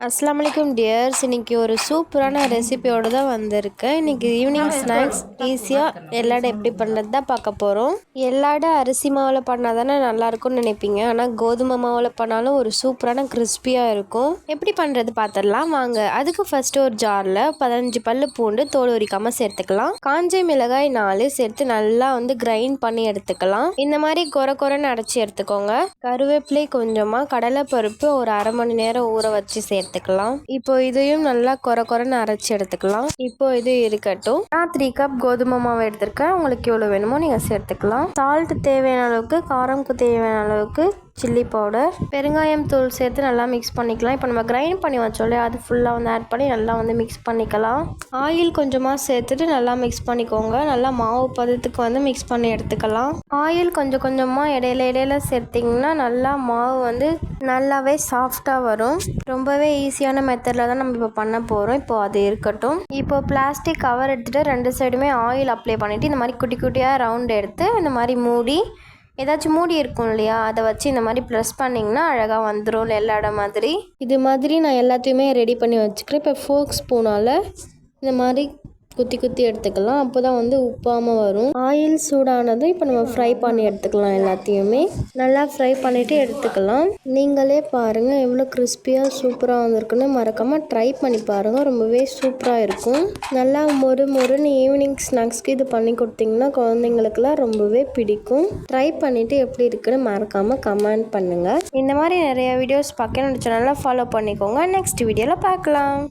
அஸ்ஸலாமு அலைக்கும் டியர்ஸ். இன்றைக்கி ஒரு சூப்பரான ரெசிபியோடு தான் வந்திருக்கேன். இன்றைக்கி ஈவினிங் ஸ்நாக்ஸ் ஈஸியாக எல்லாடை எப்படி பண்ணுறது தான் பார்க்க போகிறோம். எல்லாடை அரிசி மாவில் பண்ணால் தானே நல்லாயிருக்கும்னு நினைப்பீங்க. ஆனால் கோதுமை மாவில் பண்ணாலும் ஒரு சூப்பரான கிறிஸ்பியாக இருக்கும். எப்படி பண்ணுறது பார்த்துடலாம் வாங்க. அதுக்கு ஃபஸ்ட்டு ஒரு ஜாரில் 15 பல்லு பூண்டு தோல் உரிக்காமல் சேர்த்துக்கலாம். காஞ்ச மிளகாய் 4 சேர்த்து நல்லா கிரைண்ட் பண்ணி எடுத்துக்கலாம். இந்த மாதிரி கொரன்னு அரைச்சி எடுத்துக்கோங்க. கருவேப்பிலை கொஞ்சமாக, கடலைப்பருப்பு ஒரு அரை மணி நேரம் ஊற வச்சு சேர்த்துக்கலாம். இப்போ இதையும் நல்லா கொரன்னு அரைச்சி எடுத்துக்கலாம். இப்போ இது இருக்கட்டும். நான் 3 கப் கோதுமை மாவு எடுத்திருக்கேன். உங்களுக்கு எவ்வளோ வேணுமோ நீங்கள் சேர்த்துக்கலாம். சால்ட் தேவையான அளவுக்கு, காரம்க்கு தேவையான அளவுக்கு சில்லி பவுடர், பெருங்காயம் தூள் சேர்த்து நல்லா மிக்ஸ் பண்ணிக்கலாம். இப்போ நம்ம கிரைண்ட் பண்ணி வச்சோம்ல, அது ஃபுல்லாக ஆட் பண்ணி நல்லா மிக்ஸ் பண்ணிக்கலாம். ஆயில் கொஞ்சமாக சேர்த்துட்டு நல்லா மிக்ஸ் பண்ணிக்கோங்க. நல்லா மாவு பதத்துக்கு மிக்ஸ் பண்ணி எடுத்துக்கலாம். ஆயில் கொஞ்சம் கொஞ்சமாக இடையில சேர்த்திங்கன்னா நல்லா மாவு நல்லாவே சாஃப்டாக வரும். ரொம்பவே ஈஸியான மெத்தடில் தான் நம்ம இப்போ பண்ண போகிறோம். இப்போ அது இருக்கட்டும். இப்போ பிளாஸ்டிக் கவர் எடுத்துகிட்டு 2 சைடுமே ஆயில் அப்ளை பண்ணிவிட்டு இந்த மாதிரி குட்டி குட்டியாக ரவுண்ட் எடுத்து இந்த மாதிரி மூடி, ஏதாச்சும் மூடி இருக்கும் இல்லையா, அதை வச்சு இந்த மாதிரி ப்ரெஸ் பண்ணிங்கன்னா அழகாக வந்துடும் எல்லா மாதிரி. இது மாதிரி நான் எல்லாத்தையுமே ரெடி பண்ணி வச்சுக்கிறேன். இப்போ ஃபோர்க் ஸ்பூனால் இந்த மாதிரி குத்தி எடுத்துக்கலாம். அப்போ தான் உப்பாமல் வரும். ஆயில் சூடானதும் இப்போ நம்ம ஃப்ரை பண்ணி எடுத்துக்கலாம். எல்லாத்தையுமே நல்லா ஃப்ரை பண்ணிவிட்டு எடுத்துக்கலாம். நீங்களே பாருங்கள் எவ்வளோ கிறிஸ்பியாக சூப்பராக வந்திருக்குன்னு. மறக்காமல் ட்ரை பண்ணி பாருங்கள். ரொம்பவே சூப்பராக இருக்கும். நல்லா மொறுன்னு ஈவினிங் ஸ்நாக்ஸ்க்கு இது பண்ணி கொடுத்தீங்கன்னா குழந்தைங்களுக்குலாம் ரொம்பவே பிடிக்கும். ட்ரை பண்ணிவிட்டு எப்படி இருக்குன்னு மறக்காமல் கமெண்ட் பண்ணுங்கள். இந்த மாதிரி நிறைய வீடியோஸ் பார்க்க என்னோட சேனலை ஃபாலோ பண்ணிக்கோங்க. நெக்ஸ்ட் வீடியோவில் பார்க்கலாம்.